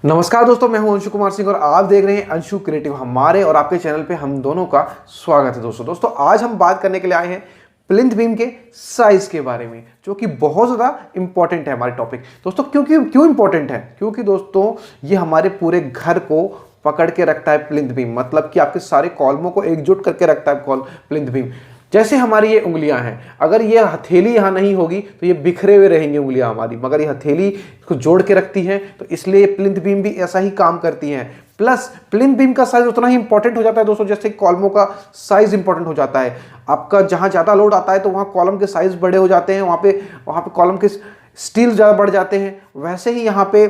नमस्कार दोस्तों, मैं हूं अंशु कुमार सिंह और आप देख रहे हैं अंशु क्रिएटिव। हमारे और आपके चैनल पे हम दोनों का स्वागत है। दोस्तों आज हम बात करने के लिए आए हैं प्लिंथ बीम के साइज के बारे में, जो कि बहुत ज़्यादा इंपॉर्टेंट है हमारे टॉपिक। दोस्तों क्यों इंपॉर्टेंट है? क्योंकि दोस्तों ये हमारे पूरे घर को पकड़ के रखता है प्लिंथ बीम, मतलब कि आपके सारे कॉलमों को एकजुट करके रखता है प्लिंथ बीम। जैसे हमारी ये उंगलियां हैं, अगर ये हथेली यहाँ नहीं होगी तो ये बिखरे हुए रहेंगे उंगलियां हमारी, मगर ये हथेली को जोड़ के रखती हैं, तो इसलिए ये प्लिंथ बीम भी ऐसा ही काम करती हैं। प्लस प्लिंथ बीम का साइज उतना ही इंपॉर्टेंट हो जाता है दोस्तों, जैसे कॉलमों का साइज इंपॉर्टेंट हो जाता है। आपका जहां ज़्यादा लोड आता है तो वहां कॉलम के साइज बड़े हो जाते हैं, वहां पे कॉलम के स्टील ज़्यादा बढ़ जाते हैं। वैसे ही यहाँ पे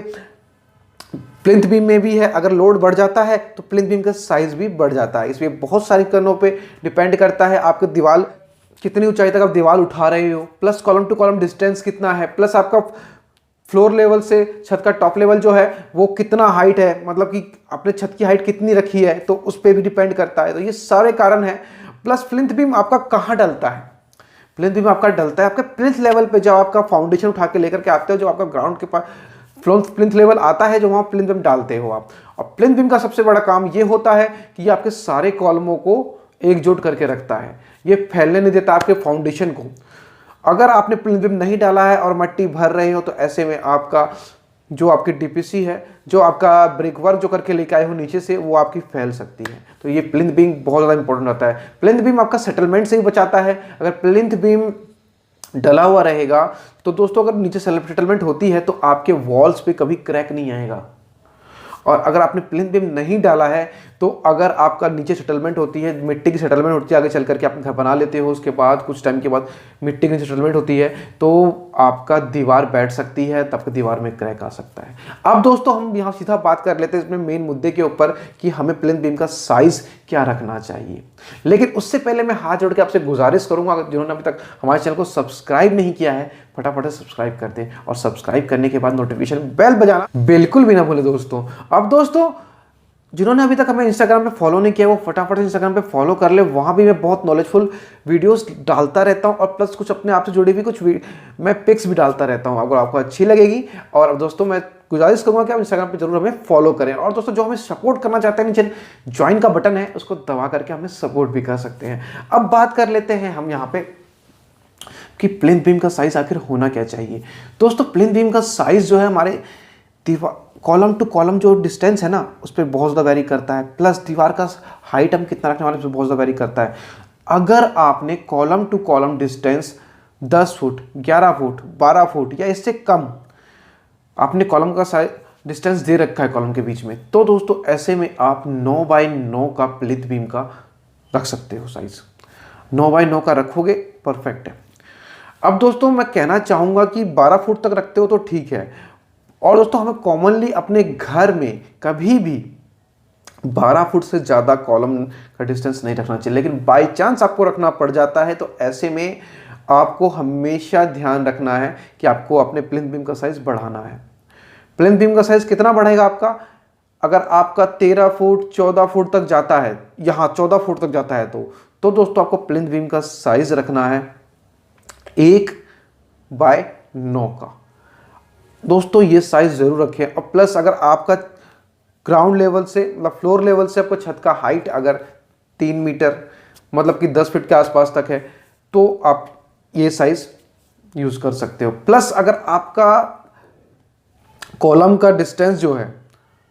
प्लिंथ बीम में भी है, अगर लोड बढ़ जाता है तो प्लिंथ बीम का साइज भी बढ़ जाता है। इसमें बहुत सारी कारणों पे डिपेंड करता है, आपकी दीवार कितनी ऊंचाई तक आप दीवार उठा रहे हो, plus column two column distance कितना है, प्लस आपका फ्लोर लेवल से छत का टॉप लेवल जो है वो कितना हाइट है, मतलब कि आपने छत की हाइट कितनी रखी है, तो उस पर भी डिपेंड करता है। तो ये सारे कारण हैं। प्लस प्लिंथ बीम आपका कहाँ डलता है? प्लिंथ बीम आपका डलता है आपके प्लिंथ लेवल पे, जब आपका फाउंडेशन उठा के लेकर के आते हो, जो आपका ग्राउंड के पास प्लिंथ लेवल आता है, जो वहाँ प्लिंथ बीम डालते हो आप। और प्लिंथ बीम का सबसे बड़ा काम ये होता है कि ये आपके सारे कॉलमों को एकजुट करके रखता है, ये फैलने नहीं देता आपके फाउंडेशन को। अगर आपने प्लिंथ बीम नहीं डाला है और मट्टी भर रहे हो, तो ऐसे में आपका जो आपकी डीपीसी है, जो आपका ब्रिक वर्क जो करके लेके आए हो नीचे से, वो आपकी फैल सकती है। तो ये प्लिंथ बीम बहुत ज़्यादा इंपॉर्टेंट होता है। प्लिंथ बीम आपका सेटलमेंट से भी बचाता है। अगर प्लिंथ बीम डला हुआ रहेगा तो दोस्तों, अगर नीचे सेटलमेंट होती है तो आपके वॉल्स पे कभी क्रैक नहीं आएगा। और अगर आपने प्लिंथ बीम नहीं डाला है तो अगर आपका नीचे सेटलमेंट होती है, मिट्टी की सेटलमेंट होती है, आगे चल करके आप घर बना लेते हो, उसके बाद कुछ टाइम के बाद मिट्टी की सेटलमेंट होती है, तो आपका दीवार बैठ सकती है, तब दीवार में क्रैक आ सकता है। अब दोस्तों हम यहाँ सीधा बात कर लेते हैं इसमें मेन मुद्दे के ऊपर कि हमें प्लिंथ बीम का साइज क्या रखना चाहिए। लेकिन उससे पहले मैं हाथ जोड़ के आपसे गुजारिश करूंगा, जिन्होंने अभी तक हमारे चैनल को सब्सक्राइब नहीं किया है, फटाफट सब्सक्राइब कर दें, और सब्सक्राइब करने के बाद नोटिफिकेशन बेल बजाना बिल्कुल भी ना भूलें दोस्तों। अब दोस्तों जिन्होंने अभी तक हमें इंस्टाग्राम पे फॉलो नहीं किया, वो फटाफट इंस्टाग्राम पे फॉलो कर ले। वहाँ भी मैं बहुत नॉलेजफुल वीडियोस डालता रहता हूँ, और प्लस कुछ अपने आप से जुड़ी हुई कुछ मैं पिक्स भी डालता रहता हूँ, अगर आपको अच्छी लगेगी। और दोस्तों मैं गुजारिश करूँगा कि आप इंस्टाग्राम पे जरूर हमें फॉलो करें। और दोस्तों जो हमें सपोर्ट करना चाहते हैं, नीचे ज्वाइन का बटन है, उसको दबा करके हमें सपोर्ट भी कर सकते हैं। अब बात कर लेते हैं हम यहाँ पे कि प्लिंथ बीम का साइज आखिर होना क्या चाहिए। दोस्तों प्लिंथ बीम का साइज जो है हमारे दीवार कॉलम टू कॉलम जो डिस्टेंस है ना, उस पर बहुत ज़्यादा वेरी करता है। प्लस दीवार का हाइट हम कितना रखने वाले, उस पर बहुत ज़्यादा वेरी करता है। अगर आपने column two column distance 10 foot, 11 foot, 12 foot या इससे कम आपने कॉलम का साइज डिस्टेंस दे रखा है कॉलम के बीच में, तो दोस्तों ऐसे में आप 9 बाई 9 का प्लिंथ बीम का रख सकते हो। साइज 9 बाई 9 का रखोगे, परफेक्ट है। अब दोस्तों मैं कहना चाहूँगा कि 12 फुट तक रखते हो तो ठीक है। और दोस्तों हमें कॉमनली अपने घर में कभी भी 12 फुट से ज़्यादा कॉलम का डिस्टेंस नहीं रखना चाहिए। लेकिन बाय चांस आपको रखना पड़ जाता है, तो ऐसे में आपको हमेशा ध्यान रखना है कि आपको अपने प्लिंथ बीम का साइज़ बढ़ाना है। प्लिंथ बीम का साइज़ कितना बढ़ेगा आपका? अगर आपका 13 फुट 14 फुट तक जाता है, यहाँ 14 फुट तक जाता है, तो दोस्तों आपको प्लिंथ बीम का साइज़ रखना है 1 बाय 9 का। दोस्तों ये साइज जरूर रखें। और प्लस अगर आपका ग्राउंड लेवल से, मतलब फ्लोर लेवल से आपको छत का हाइट अगर 3 मीटर, मतलब कि 10 फीट के आसपास तक है, तो आप ये साइज यूज कर सकते हो। प्लस अगर आपका कॉलम का डिस्टेंस जो है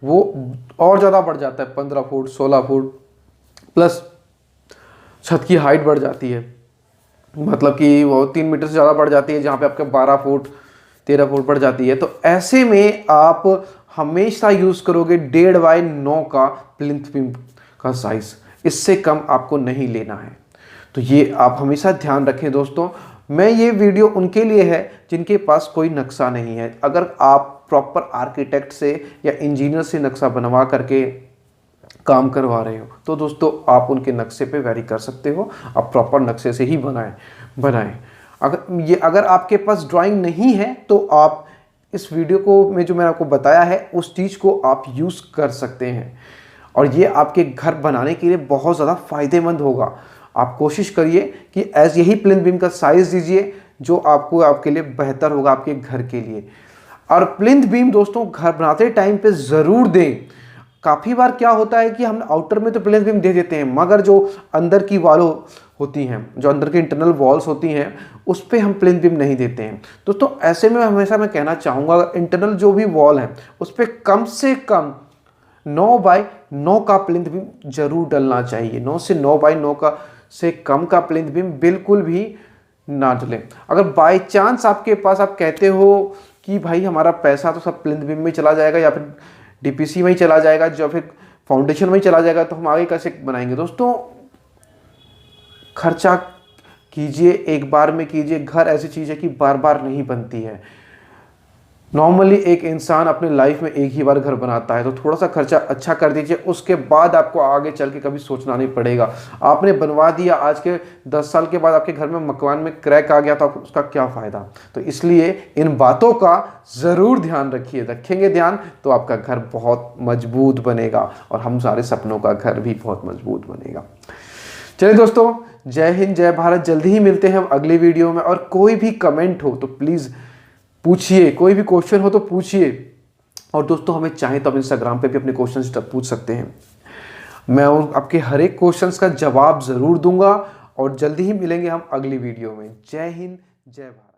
वो और ज़्यादा बढ़ जाता है, 15 फुट 16 फुट, प्लस छत की हाइट बढ़ जाती है, मतलब कि वो 3 मीटर से ज़्यादा बढ़ जाती है, जहाँ पे आपका 12 फुट 13 फुट बढ़ जाती है, तो ऐसे में आप हमेशा यूज़ करोगे 1.5 बाई 9 का प्लिंथ बीम का साइज़। इससे कम आपको नहीं लेना है। तो ये आप हमेशा ध्यान रखें दोस्तों। मैं ये वीडियो उनके लिए है जिनके पास कोई नक्शा नहीं है। अगर आप प्रॉपर आर्किटेक्ट से या इंजीनियर से नक्शा बनवा करके काम करवा रहे हो, तो दोस्तों आप उनके नक्शे पे वेरी कर सकते हो। आप प्रॉपर नक्शे से ही बनाएं। अगर आपके पास ड्राइंग नहीं है, तो आप इस वीडियो को में जो मैंने आपको बताया है उस चीज़ को आप यूज़ कर सकते हैं, और ये आपके घर बनाने के लिए बहुत ज़्यादा फ़ायदेमंद होगा। आप कोशिश करिए कि यही प्लिंथ बीम का साइज़ दीजिए, जो आपके लिए बेहतर होगा आपके घर के लिए। और प्लिंथ बीम दोस्तों घर बनाते टाइम पे ज़रूर दें। काफ़ी बार क्या होता है कि हम आउटर में तो प्लिंथ बीम दे देते हैं, मगर जो अंदर की वालों होती हैं, जो अंदर की इंटरनल वॉल्स होती हैं, उस पर हम प्लिंथ बीम नहीं देते हैं दोस्तों। ऐसे में हमेशा मैं कहना चाहूँगा इंटरनल जो भी वॉल है उस पर कम से कम 9x9 का प्लिंथ बीम जरूर डलना चाहिए। 9 से 9x9 का से कम का प्लिंथ बीम बिल्कुल भी ना डलें। अगर बाय चांस आपके पास, आप कहते हो कि भाई हमारा पैसा तो सब प्लिंथ बीम में चला जाएगा या फिर डीपीसी में ही चला जाएगा, जो फिर फाउंडेशन में ही चला जाएगा, तो हम आगे कैसे बनाएंगे दोस्तों? खर्चा कीजिए, एक बार में कीजिए। घर ऐसी चीज़ है कि बार बार नहीं बनती है। नॉर्मली एक इंसान अपने लाइफ में एक ही बार घर बनाता है, तो थोड़ा सा खर्चा अच्छा कर दीजिए, उसके बाद आपको आगे चल के कभी सोचना नहीं पड़ेगा। आपने बनवा दिया, आज के 10 साल के बाद आपके घर में मकान में क्रैक आ गया तो उसका क्या फ़ायदा? तो इसलिए इन बातों का ज़रूर ध्यान रखिए। रखेंगे ध्यान तो आपका घर बहुत मजबूत बनेगा और हम सारे सपनों का घर भी बहुत मजबूत बनेगा। चलिए दोस्तों, जय हिंद, जय भारत। जल्दी ही मिलते हैं हम अगली वीडियो में। और कोई भी कमेंट हो तो प्लीज़ पूछिए, कोई भी क्वेश्चन हो तो पूछिए। और दोस्तों हमें चाहे तो आप इंस्टाग्राम पे भी अपने क्वेश्चंस पूछ सकते हैं। मैं आपके हर एक क्वेश्चंस का जवाब ज़रूर दूंगा। और जल्दी ही मिलेंगे हम अगली वीडियो में। जय हिंद, जय भारत।